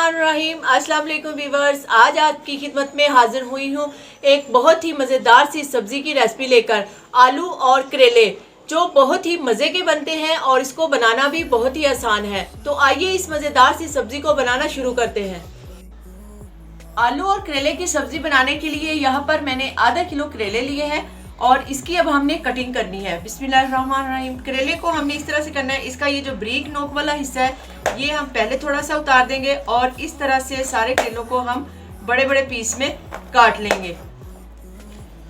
बिस्मिल्लाहिर्रहमानिर्रहीम। अस्सलाम वालेकुम व्यूअर्स, आज आपकी खिदमत में हाजिर हुई हूँ एक बहुत ही मज़ेदार सी सब्ज़ी की रेसिपी लेकर। आलू और करेले जो बहुत ही मज़े के बनते हैं और इसको बनाना भी बहुत ही आसान है। तो आइए इस मज़ेदार सी सब्ज़ी को बनाना शुरू करते हैं। आलू और करेले की सब्ज़ी बनाने के लिए यहाँ पर मैंने आधा किलो करेले लिए हैं और इसकी अब हमने कटिंग करनी है। बिस्मिल्लाहिर्रहमानिर्रहीम। करेले को हमने इस तरह से करना है, इसका ये जो ब्रीक नोक वाला हिस्सा है ये हम पहले थोड़ा सा उतार देंगे और इस तरह से सारे करेलों को हम बड़े बड़े पीस में काट लेंगे।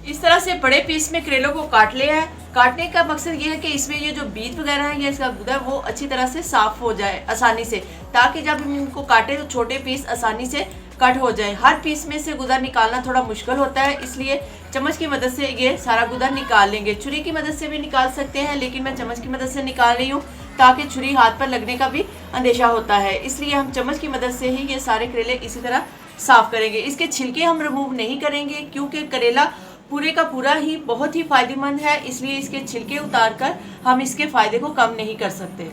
इस तरह से बड़े पीस में करेलों को काट लिया है। काटने का मकसद ये है कि इसमें ये जो बीज वगैरह है या इसका गुदा वो अच्छी तरह से साफ हो जाए आसानी से, ताकि जब हम इनको काटे तो छोटे पीस आसानी से कट हो जाए। हर पीस में से गुदा निकालना थोड़ा मुश्किल होता है, इसलिए चम्मच की मदद से ये सारा गुदा निकाल लेंगे। छुरी की मदद से भी निकाल सकते हैं, लेकिन मैं चम्मच की मदद से निकाल रही हूँ ताकि छुरी हाथ पर लगने का भी अंदेशा होता है, इसलिए हम चम्मच की मदद से ही ये सारे करेले इसी तरह साफ करेंगे। इसके छिलके हम रिमूव नहीं करेंगे क्योंकि करेला पूरे का पूरा ही बहुत ही फायदेमंद है, इसलिए इसके छिलके उतार कर हम इसके फायदे को कम नहीं कर सकते।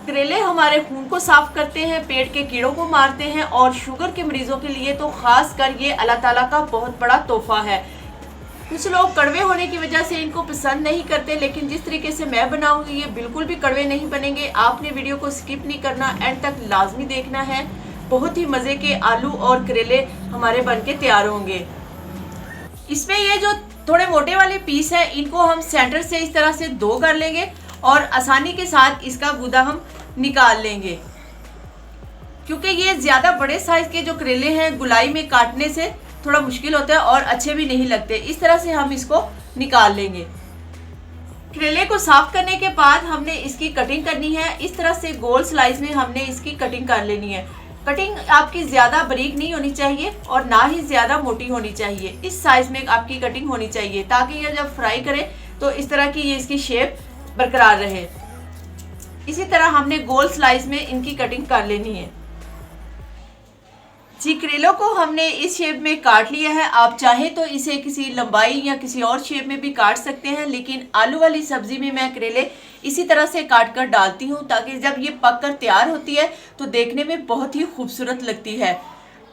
करेले हमारे खून को साफ करते हैं, पेट के कीड़ों को मारते हैं और शुगर के मरीजों के लिए तो खास कर ये अल्लाह ताला का बहुत बड़ा तोहफा है। कुछ लोग कड़वे होने की वजह से इनको पसंद नहीं करते, लेकिन जिस तरीके से मैं बनाऊंगी ये बिल्कुल भी कड़वे नहीं बनेंगे। आपने वीडियो को स्किप नहीं करना, एंड तक लाजमी देखना है। बहुत ही मज़े के आलू और करेले हमारे बन के तैयार होंगे। इसमें ये जो थोड़े मोटे वाले पीस हैं इनको हम सेंटर से इस तरह से दो कर लेंगे और आसानी के साथ इसका गुदा हम निकाल लेंगे, क्योंकि ये ज़्यादा बड़े साइज के जो करेले हैं गुलाई में काटने से थोड़ा मुश्किल होता है और अच्छे भी नहीं लगते। इस तरह से हम इसको निकाल लेंगे। करेले को साफ करने के बाद हमने इसकी कटिंग करनी है। इस तरह से गोल स्लाइस में हमने इसकी कटिंग कर लेनी है। कटिंग आपकी ज़्यादा बारीक नहीं होनी चाहिए और ना ही ज़्यादा मोटी होनी चाहिए। इस साइज में आपकी कटिंग होनी चाहिए ताकि ये जब फ्राई करें तो इस तरह की ये इसकी शेप बरकरार रहे। इसी तरह हमने गोल स्लाइस में इनकी कटिंग कर लेनी है। जी, करेलों को हमने इस शेप में काट लिया है। आप चाहें तो इसे किसी लंबाई या किसी और शेप में भी काट सकते हैं, लेकिन आलू वाली सब्जी में मैं करेले इसी तरह से काट कर डालती हूँ ताकि जब ये पक कर तैयार होती है तो देखने में बहुत ही खूबसूरत लगती है।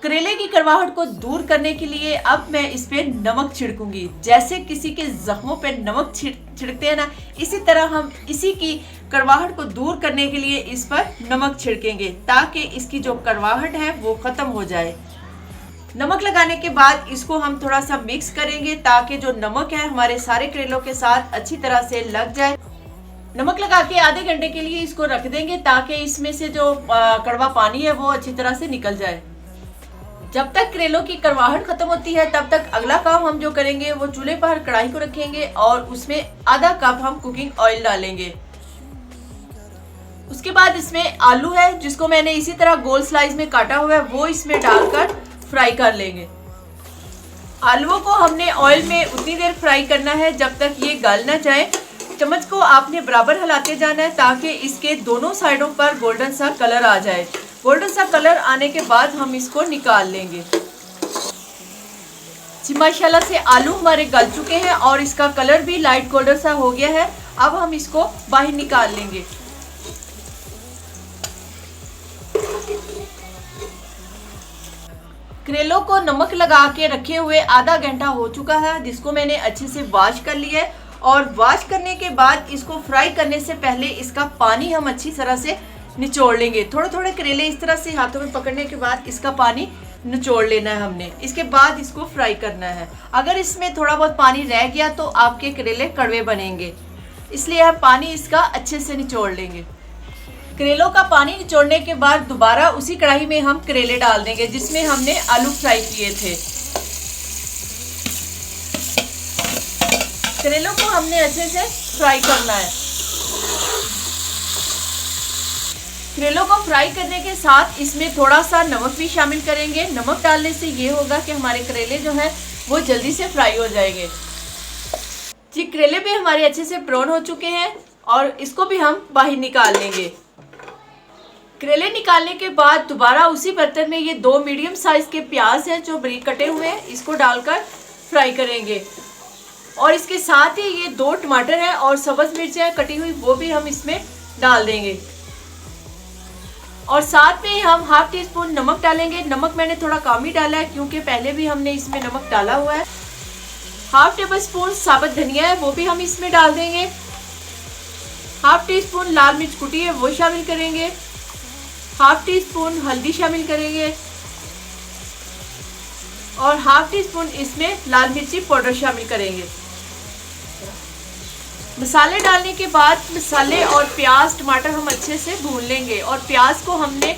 करेले की कड़वाहट को दूर करने के लिए अब मैं इस पे नमक छिड़कूंगी। जैसे किसी के जख्मों पे नमक छिड़कते हैं ना, इसी तरह हम इसी की कड़वाहट को दूर करने के लिए इस पर नमक छिड़केंगे ताकि इसकी जो कड़वाहट है वो ख़त्म हो जाए। नमक लगाने के बाद इसको हम थोड़ा सा मिक्स करेंगे ताकि जो नमक है हमारे सारे करेलों के साथ अच्छी तरह से लग जाए। नमक लगा के आधे घंटे के लिए इसको रख देंगे ताकि इसमें से जो कड़वा पानी है वो अच्छी तरह से निकल जाए। जब तक करेलों की कड़वाहट खत्म होती है तब तक अगला काम हम जो करेंगे वो चूल्हे पर कढ़ाई को रखेंगे और उसमें आधा कप हम कुकिंग ऑयल डालेंगे। उसके बाद इसमें आलू है जिसको मैंने इसी तरह गोल स्लाइस में काटा हुआ है वो इसमें डालकर फ्राई कर लेंगे। आलूओं को हमने ऑयल में उतनी देर फ्राई करना है जब तक ये गल ना जाए। चम्मच को आपने बराबर हिलाते जाना है ताकि इसके दोनों साइडों पर गोल्डन सा कलर आ जाए। गोल्डन सा कलर आने के बाद हम इसको निकाल लेंगे। जी, माशाल्लाह से आलू हमारे गल चुके हैं और इसका कलर भी लाइट गोल्डन सा हो गया है। अब हम इसको बाहर निकाल लेंगे। करेलों को नमक लगा के रखे हुए आधा घंटा हो चुका है, जिसको मैंने अच्छे से वॉश कर लिया है। और वॉश करने के बाद इसको फ्राई करने से पहले इसका पानी हम अच्छी तरह से निचोड़ लेंगे। थोड़े थोड़े करेले इस तरह से हाथों में पकड़ने के बाद इसका पानी निचोड़ लेना है हमने। इसके बाद इसको फ्राई करना है। अगर इसमें थोड़ा बहुत पानी रह गया तो आपके करेले कड़वे बनेंगे, इसलिए हम पानी इसका अच्छे से निचोड़ लेंगे। करेलों का पानी निचोड़ने के बाद दोबारा उसी कढ़ाई में हम करेले डाल देंगे जिसमें हमने आलू फ्राई किए थे। करेलों को हमने अच्छे से फ्राई करना है। करेलों को फ्राई करने के साथ इसमें थोड़ा सा नमक भी शामिल करेंगे। नमक डालने से ये होगा कि हमारे करेले जो हैं वो जल्दी से फ्राई हो जाएंगे। जी, करेले भी हमारे अच्छे से ब्राउन हो चुके हैं और इसको भी हम बाहर निकाल लेंगे। करेले निकालने के बाद दोबारा उसी बर्तन में ये 2 मीडियम साइज के प्याज हैं जो बारीक कटे हुए हैं, इसको डालकर फ्राई करेंगे। और इसके साथ ही ये 2 टमाटर हैं और सब्ज़ मिर्च है कटी हुई, वो भी हम इसमें डाल देंगे। और साथ में हम हाफ टी स्पून नमक डालेंगे। नमक मैंने थोड़ा कम ही डाला है क्योंकि पहले भी हमने इसमें नमक डाला हुआ है। हाफ टेबल स्पून साबुत धनिया है, वो भी हम इसमें डाल देंगे। हाफ टी स्पून लाल मिर्च कुटी है, वो शामिल करेंगे। हाफ टी स्पून हल्दी शामिल करेंगे और हाफ टी स्पून इसमें लाल मिर्ची पाउडर शामिल करेंगे। मसाले डालने के बाद मसाले और प्याज टमाटर हम अच्छे से भून लेंगे और प्याज को हमने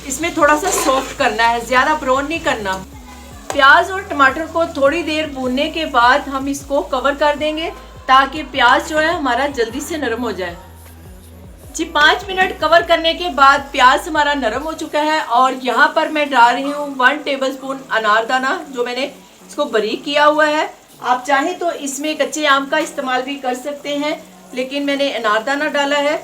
इसमें थोड़ा सा सॉफ्ट करना है, ज़्यादा ब्राउन नहीं करना। प्याज और टमाटर को थोड़ी देर भूनने के बाद हम इसको कवर कर देंगे ताकि प्याज जो है हमारा जल्दी से नरम हो जाए। जी 5 मिनट कवर करने के बाद प्याज हमारा नरम हो चुका है और यहाँ पर मैं डाल रही हूँ 1 टेबलस्पून अनारदाना, जो मैंने इसको बारीक किया हुआ है। आप चाहें तो इसमें कच्चे आम का इस्तेमाल भी कर सकते हैं, लेकिन मैंने अनारदाना डाला है।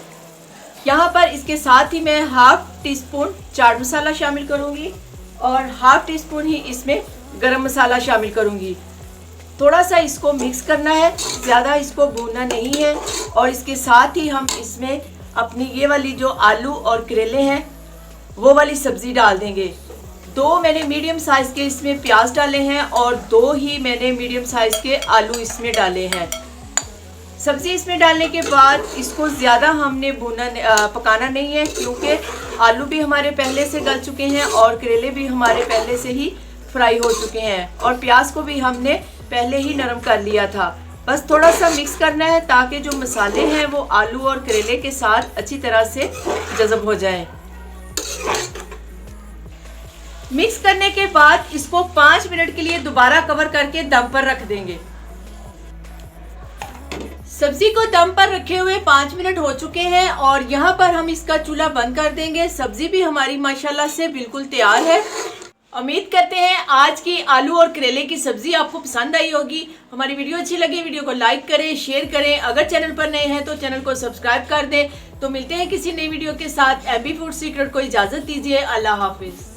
यहाँ पर इसके साथ ही मैं half tea spoon chaat masala शामिल करूँगी और हाफ टी स्पून ही इसमें गरम मसाला शामिल करूँगी। थोड़ा सा इसको मिक्स करना है, ज़्यादा इसको भूनना नहीं है। और इसके साथ ही हम इसमें अपनी ये वाली जो आलू और करेले हैं वो वाली सब्ज़ी डाल देंगे। 2 मैंने मीडियम साइज़ के इसमें प्याज डाले हैं और 2 ही मैंने मीडियम साइज़ के आलू इसमें डाले हैं। सब्ज़ी इसमें डालने के बाद इसको ज़्यादा हमने पकाना नहीं है क्योंकि आलू भी हमारे पहले से गल चुके हैं और करेले भी हमारे पहले से ही फ्राई हो चुके हैं और प्याज को भी हमने पहले ही नरम कर लिया था। बस थोड़ा सा मिक्स करना है ताकि जो मसाले हैं वो आलू और करेले के साथ अच्छी तरह से जज़ब हो जाएं। मिक्स करने के बाद इसको 5 मिनट के लिए दोबारा कवर करके दम पर रख देंगे। सब्जी को दम पर रखे हुए 5 मिनट हो चुके हैं और यहाँ पर हम इसका चूल्हा बंद कर देंगे। सब्जी भी हमारी माशाल्लाह से बिल्कुल तैयार है। उम्मीद करते हैं आज की आलू और करेले की सब्जी आपको पसंद आई होगी। हमारी वीडियो अच्छी लगी, वीडियो को लाइक करें, शेयर करें। अगर चैनल पर नए हैं तो चैनल को सब्सक्राइब कर दें। तो मिलते हैं किसी नई वीडियो के साथ। MB फूड सीक्रेट को इजाज़त दीजिए। अल्लाह हाफिज़।